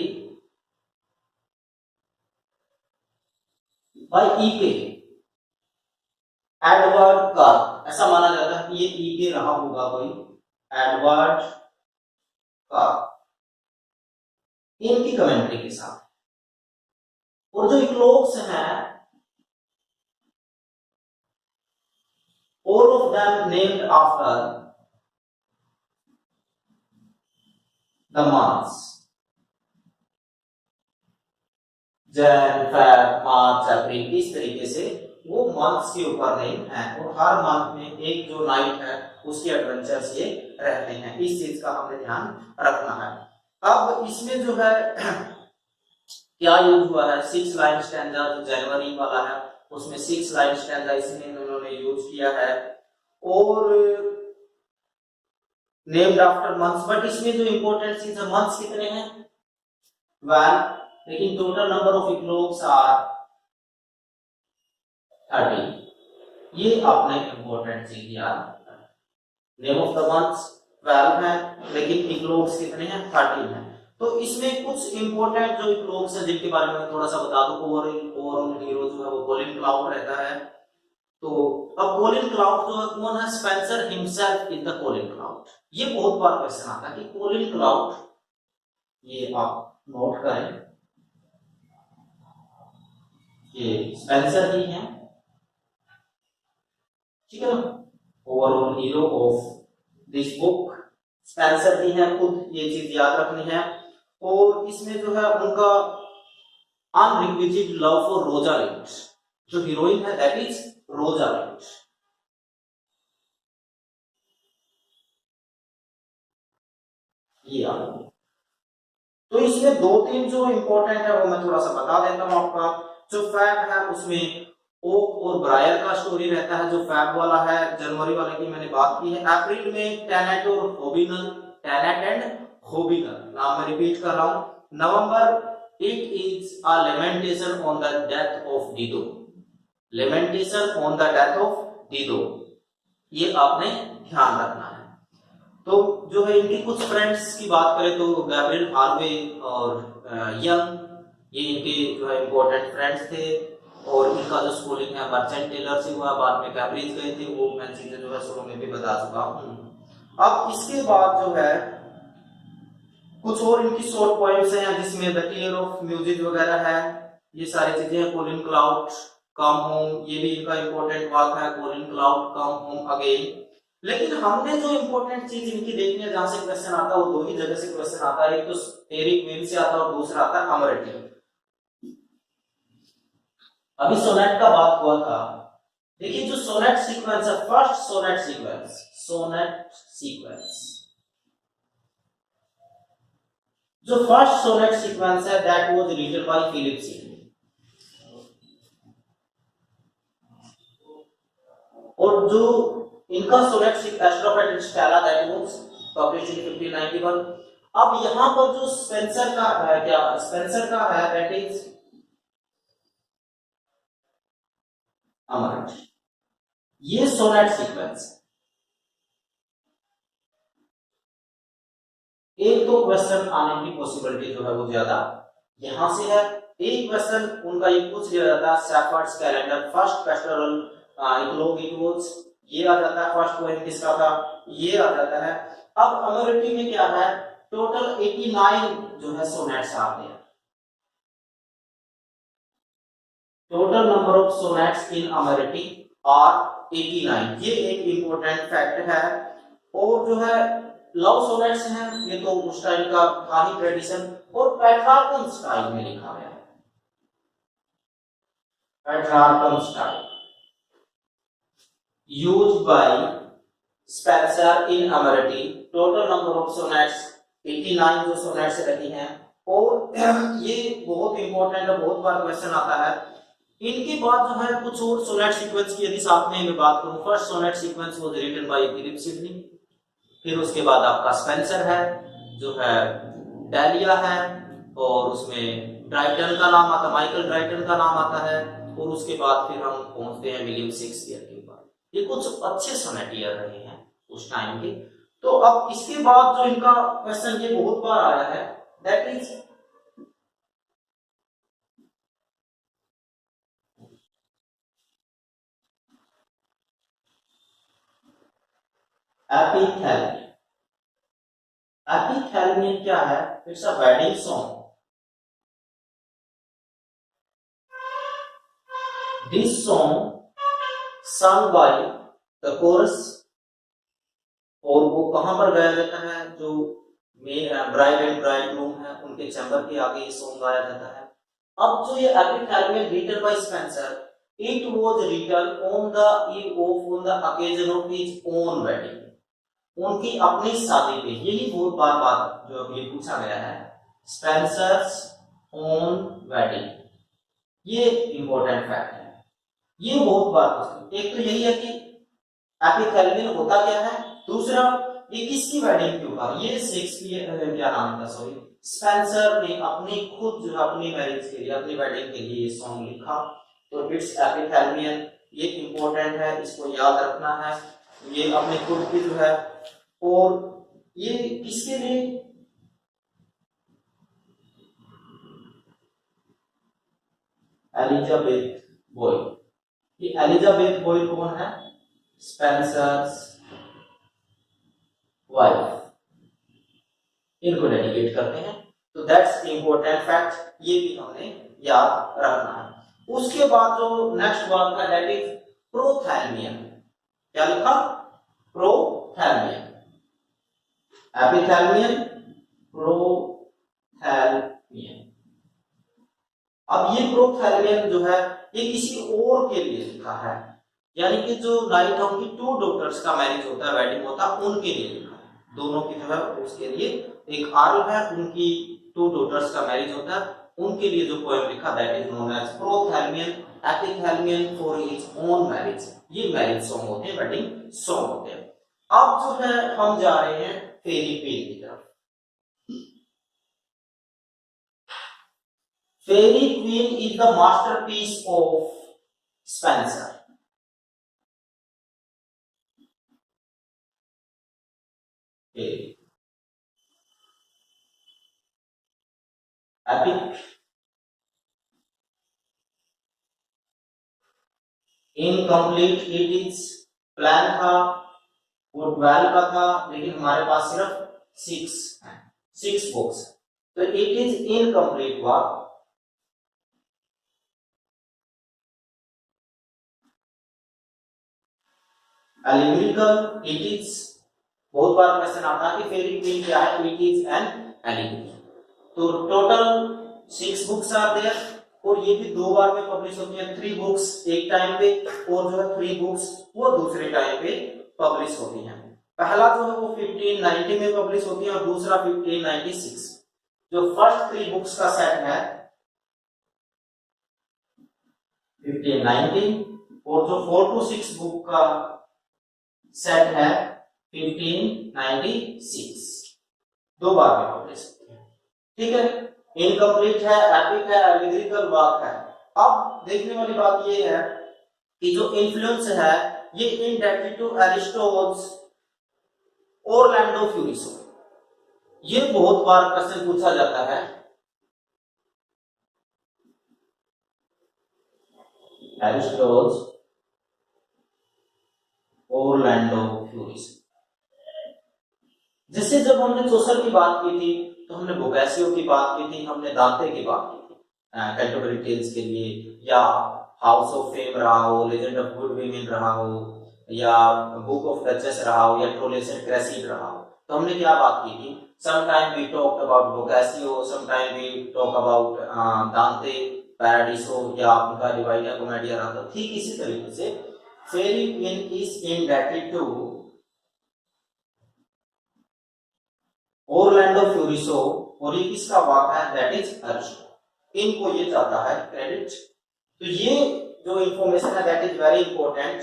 by E.K. Edward cork, ऐसा माना जाता है कि ये E.K. रहा होगा कोई एडवर्ड कार्क इनकी कमेंट्री के साथ। और जो इक्लोग्स हैं all of them named after the months Jan, Feb, March, April, इस तरीके से वो मंथ्स के ऊपर नेम है और हर मंथ में एक जो नाइट है उसके एडवेंचर्स ये रहते हैं, इस चीज का हमें ध्यान रखना है। अब इसमें जो है क्या यूज हुआ है, 6 लाइन स्टैंजा जो जनवरी वाला है उसमें 6 लाइन स्टैंजा इसमें उन्होंने यूज किया है और नेम्ड आफ्टर मंथ्स। बट इसमें जो इंपॉर्टेंट चीज है मंथ्स कितने हैं 12, लेकिन टोटल नंबर ऑफ इक्लोग्स आर 30। ये आपने इंपॉर्टेंट चीज याद, नेम ऑफ द मंथ्स 12 है लेकिन इक्लोग्स कितने हैं 30 हैं। तो इसमें कुछ इंपॉर्टेंट जो इक्लोग्स हैं जिनके बारे में थोड़ा सा बता दूं। ओवरऑल हीरो जो है वो कोलिन क्लाउड रहता है। तो अब कोलिन क्लाउड जो है कौन है, Spenser himself is the Colin Clout. ये बहुत बार क्वेश्चन आता है कि कोलिन क्लाउड, ये आप नोट करें, ये स्पेंसर ही है, ठीक है ना, overall hero of this book Spenser ही है खुद, ये चीज याद रखनी है। और इसमें जो है उनका अनरिक्विजिट लव फॉर रोजालिंड, जो हीरोइन है दैट इज रोजालिंड। ये तो इसमें 2-3 जो इंपॉर्टेंट है वो मैं थोड़ा सा बता देता हूं आपका। जो फैब है उसमें ओक और ब्रायर का स्टोरी रहता है, जो फैब वाला है जनवरी वाले की मैंने बात की है। अप्रैल में टेनेट और होबिनल, टेनेट एंड होबिनल नाम मैं रिपीट कर रहा हूं। November it is a lamentation on the death of Dido, lamentation on the death of Dido, ये आपने ध्यान रखना है। तो जो है इनकी कुछ फ्रेंड्स की बात करें तो गैब्रियल हार्वे और यंग, ये इनके जो है इंपॉर्टेंट फ्रेंड्स थे। और इनका जो स्कूलिंग है मर्चेंट टेलर से हुआ, बाद में कैम्ब्रिज गए थे, वो मैं चीजें जो है शुरू में भी बता चुका हूं। अब इसके बाद जो है कुछ और इनकी शॉर्ट पॉइंट्स हैं जिसमें द क्लियर ऑफ म्यूजिक वगैरह है, ये सारी चीजें हैं। कोलिन क्लाउड कम होम, ये भी इनका इंपॉर्टेंट वाक है, Colin Clout come home again. लेकिन हमने जो इंपॉर्टेंट चीज इनकी देखनी है जहां से क्वेश्चन आता है वो 2 ही जगह से क्वेश्चन आता है, एक तो एरिक क्वीन से आता है और दूसरा आता है अमरेटी। अभी सोनेट का बात हुआ था, देखिए जो सोनेट सीक्वेंस है, फर्स्ट सोनेट सीक्वेंस, जो फर्स्ट सोनेट सीक्वेंस है that was written by Philip Sidney. और जो इनका sonnet Astrophel Stella that was published in 1591। अब यहां पर जो स्पेंसर का है, क्या स्पेंसर का है दैट इज अमरेट, ये सोनेट सीक्वेंस है। एक तो क्वेश्चन आने की पॉसिबिलिटी जो है वो ज्यादा यहां से है। एक क्वेश्चन उनका ये पूछ लिया जाता है shepherd's calendar first pastoral eclogue it was, ये आ जाता है फर्स्ट पॉइंट किसका था, ये आ जाता है। अब अमरेटी में क्या है, टोटल 89 जो है सोनेट्स आते हैं, total number of sonnets in Amoretti are 89, ये एक इंपॉर्टेंट फैक्ट है। और जो है लव सोनेट्स हैं, ये तो उस टाइम का था ही ट्रेडिशन, और पेट्रार्कन स्टाइल में लिखा गया है, Petrarchan style used by Spenser in Amoretti. Total number of sonnets 89 जो सोनेट्स रखी हैं। और ये बहुत इंपॉर्टेंट है, बहुत बार क्वेश्चन आता है। इनके बाद जो है कुछ और सोनेट सीक्वेंस की यदि साथ में मैं बात करूं, first sonnet sequence was written by Philip Sidney. फिर उसके बाद आपका स्पेंसर है जो है, डालिया है, और उसमें ड्राइटन का नाम आता है, माइकल ड्राइटन का नाम आता है। और उसके बाद फिर हम पहुंचते हैं विलियम शेक्सपियर के ऊपर। ये कुछ अच्छे सोनेटियर रहे हैं उस टाइम के। तो अब इसके बाद जो इनका क्वेश्चन ये बहुत बार आया है, दैट इज एपिथैलेमी। एपिथैलेमी क्या है? It's a wedding song. This song sung by the chorus। और वो कहां पर गाया जाता है? जो ब्राइड एंड ब्राइडग्रूम है उनके चैम्बर के आगे ये सॉन्ग गाया जाता है। अब जो ये epithalamion written by Spenser, it was written on the eve of on the occasion of his own wedding. उनकी अपनी शादी पे। यही बहुत बार बात जो अभी पूछा गया है, स्पेंसर्स ओन वेडिंग। ये इंपॉर्टेंट फैक्ट है, ये बहुत बार पूछा। एक तो यही है कि एपिथैलेमी होता क्या है, दूसरा ये किसकी वेडिंग के ऊपर? ये शेक्सपियर क्या नाम था, सॉरी, स्पेंसर ने अपनी खुद जो अपनी मैरिज के लिए, अपनी वेडिंग के लिए ये सॉन्ग लिखा। तो इट्स एपिथैलेमियन। ये इंपॉर्टेंट है, इसको याद रखना है। ये अपने खुद की जो है, और ये किसके लिए? Elizabeth Boyle. ये एलिजाबेथ बॉयल कौन है? Spencer's wife. इनको डेडिकेट करते हैं। तो दैट्स इंपॉर्टेंट फैक्ट, ये भी हमने याद रखना है। उसके बाद जो नेक्स्ट वर्ड था दैट इज प्रोथैल्मियन। क्या लिखा? प्रोथैल्मियन। एपिथैल्मियन, प्रोथैल्मियन। अब ये प्रोथैल्मियन जो है ये किसी और के लिए लिखा है, यानी कि जो नाइट उनकी टू डॉटर्स का मैरिज होता है, वेडिंग होता है, उनके लिए लिखा है। दोनों की जो है उसके लिए, एक आर्ल है, उनकी टू डॉटर्स का मैरिज होता है, उनके लिए जो पोएम लिखा that is known as prothalamion. Epithalamion for his own marriage. ये मैरिज सॉन्ग होते हैं, वेडिंग सॉन्ग होते हैं। अब जो है हम जा रहे हैं फेरी क्वीन की तरफ। Fairy queen is the masterpiece of Spenser. Epic, incomplete, it is, plan था, वो 12 का था, लेकिन हमारे पास सिर्फ 6 बुक्स। तो it is incomplete work. Allegorical, it is, बहुत बार क्वेश्चन आता है कि फेरी क्वीन क्या है? It is an allegory. तो टोटल 6 बुक्स आर देयर, और ये भी 2 बार में पब्लिश होती है। 3 बुक्स एक टाइम पे, और जो है 3 बुक्स वो दूसरे टाइम पे पब्लिश होती हैं। पहला जो है वो 1590 में पब्लिश होती है, और दूसरा 1596। जो फर्स्ट 3 बुक्स का सेट है 1590, और जो 4 to 6 बुक का सेट है 1596। 2 बार में पब्लिश होती है। ठीक है, इनकम्प्लीट है, एपिक है, एलिगोरिकल वर्क है। अब देखने वाली बात ये है कि जो इन्फ्लुएंस है ये indebted to Aristotle, Orlando Furioso. ये बहुत बार क्वेश्चन पूछा जाता है। Aristotle, Orlando Furioso. जैसे जब हमने चौसर की बात की थी, तो हमने बोकासियो की बात की थी, हमने दांते की बात की थी कैंटरबरी टेल्स के लिए, या हाउस ऑफ फेम रहा हो, लेजेंड ऑफ गुड वीमेन रहा हो, या बुक ऑफ डचेस रहा हो, या ट्रोलेस एंड क्रेसिड रहा हो। तो हमने क्या बात की थी? Sometime we talked about Boccaccio, sometime we talk about Dante, Paradiso, या उनका डिवाइना कॉमेडिया रहा था। ठीक इसी तरीके से फेरी क्वीन इज इंडेक्टेड टू ओरलैंडो फ्यूरिसो, और ये किसका वर्क है, दैट इज अरिस्टो। इनको ये चाहता है क्रेडिट। तो ये जो इंफॉर्मेशन है that is very important,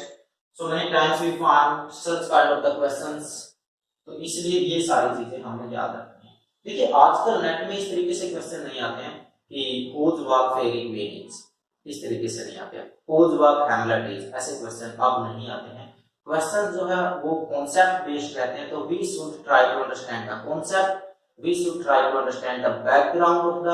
so many times we find such kind of the questions, तो इसलिए ये सारी चीजें हमें याद रखनी है। देखिए आजकल नेट में इस तरीके से क्वेश्चन नहीं आते हैं कि हुज वर्क फेयरी क्वीन, इस तरीके से नहीं आते हैं, हुज वर्क हैमलेट इज, ऐसे क्वेश्चन अब नहीं आते हैं। क्वेश्चन जो है वो कॉन्सेप्ट बेस्ड रहते हैं, तो we should try to understand the concept, we should try to understand the background of the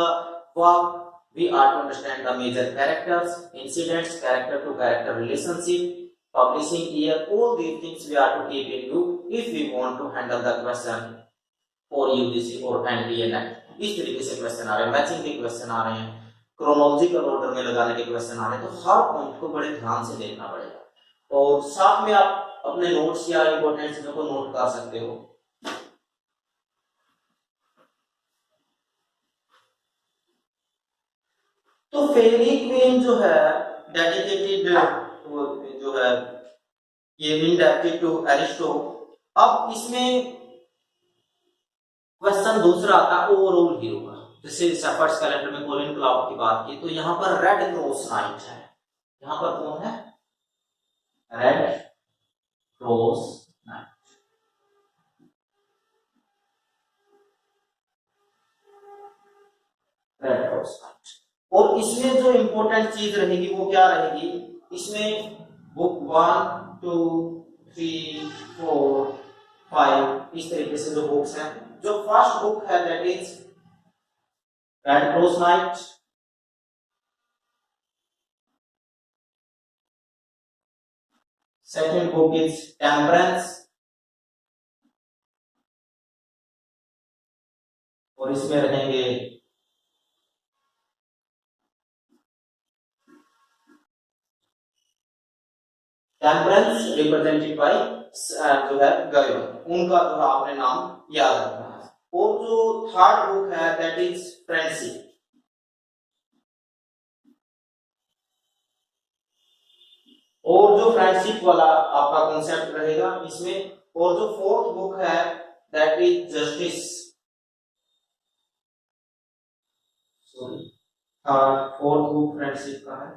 work, we are to understand the major characters, incidents, character to character relationship, publishing year, all these things we are to keep in view if we want to handle the question for UGC or NTA NET। इस तरीके से क्वेश्चन आ रहे हैं, मैचिंग के क्वेश्चन आ रहे हैं, क्रोनोलॉजिकल ऑर्डर में लगाने के क्वेश्चन आ रहे हैं, तो हर पॉइंट को बड़े ध्यान से देखना पड़ेगा। और साथ में आप अपने नोट्स या इंपॉर्टेंट चीजों को नोट कर सकते हो। तो फेयरी क्वीन जो है डेडिकेटेड जो है ये इंडेप्टेड टू एरिस्टो। अब इसमें क्वेश्चन दूसरा आता है ओवरऑल हीरो का, जैसे शेफर्ड्स कैलेंडर में कोलिन क्लाउड की बात की, तो यहाँ पर रेड क्रॉस नाइट है, यहाँ पर कौन है, red cross night. Red cross night, और इसमें जो इंपॉर्टेंट चीज रहेगी वो क्या रहेगी, इसमें बुक 1 2 3 4 5 इस तरीके से जो बुक्स हैं, जो फर्स्ट बुक है that is red cross night, second book is temperance, और इसमें रहेंगे टेम्परेंस रिप्रेजेंटेड बाय जो है गयोन, उनका जो है आपने नाम याद रखना है। और जो थर्ड बुक है दैट इज फ्रेंडशिप, और जो फ्रेंडशिप वाला आपका कॉन्सेप्ट रहेगा इसमें। और जो फोर्थ बुक है that is justice, sorry fourth book friendship का है,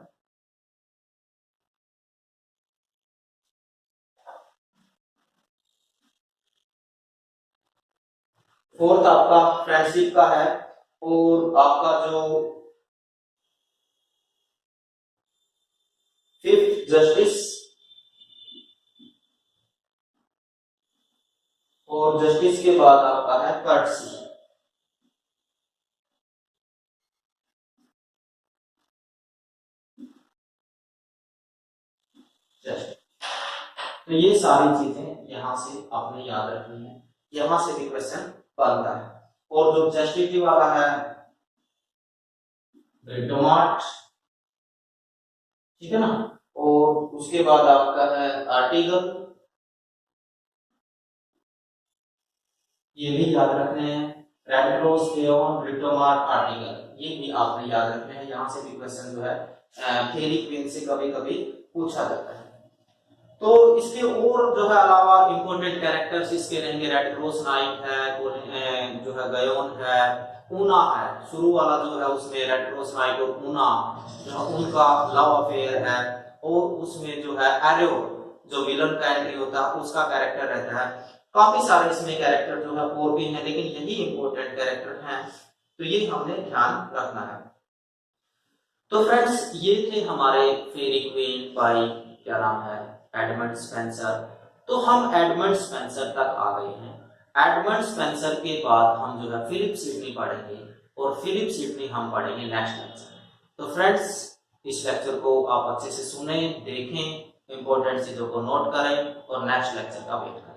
फोर्थ आपका फ्रेंडशिप का है। और आपका जो फिफ्थ जस्टिस, और जस्टिस के बाद आपका है कर्टसी। तो ये सारी चीजें यहां से आपने याद रखनी है, यहां से भी क्वेश्चन बनता है। और जो जस्टिटी वाला है ब्रिटोमार्ट, ठीक है ना, और उसके बाद आपका है आर्टिकल, ये भी याद रखने हैं, रेड क्रॉस गयोन ब्रिटोमार्ट आर्टिकल, ये भी आपने याद रखने हैं। यहाँ से भी क्वेश्चन जो है फेयरी क्वीन से कभी कभी पूछा जाता है। तो इसके और जो है अलावा इंपॉर्टेंट कैरेक्टर्स इसके रहेंगे, रेड क्रॉस नाइट है, जो है गयोन है, ऊना है, शुरू वाला जो है उसमें रेड क्रॉस नाइट और ऊना जो उनका लव अफेयर है, और उसमें जो है एरो जो विलन का एंट्री होता है उसका कैरेक्टर रहता है। काफी सारे इसमें कैरेक्टर जो है और भी हैं, लेकिन यही इंपॉर्टेंट कैरेक्टर हैं, तो ये हमने ध्यान रखना है। तो फ्रेंड्स ये थे हमारे फेयरी क्वीन बाय क्या नाम है, एडमंड स्पेंसर। तो हम एडमंड स्पेंसर तक आ गए हैं। एडमंड स्पेंसर के बाद हम जो है फिलिप सिडनी पढ़ेंगे, और फिलिप सिडनी हम पढ़ेंगे नेक्स्ट लेक्चर में। तो फ्रेंड्स इस लेक्चर को आप अच्छे से सुने, देखें, इंपॉर्टेंट चीजों को नोट करें और नेक्स्ट लेक्चर का वेट करें।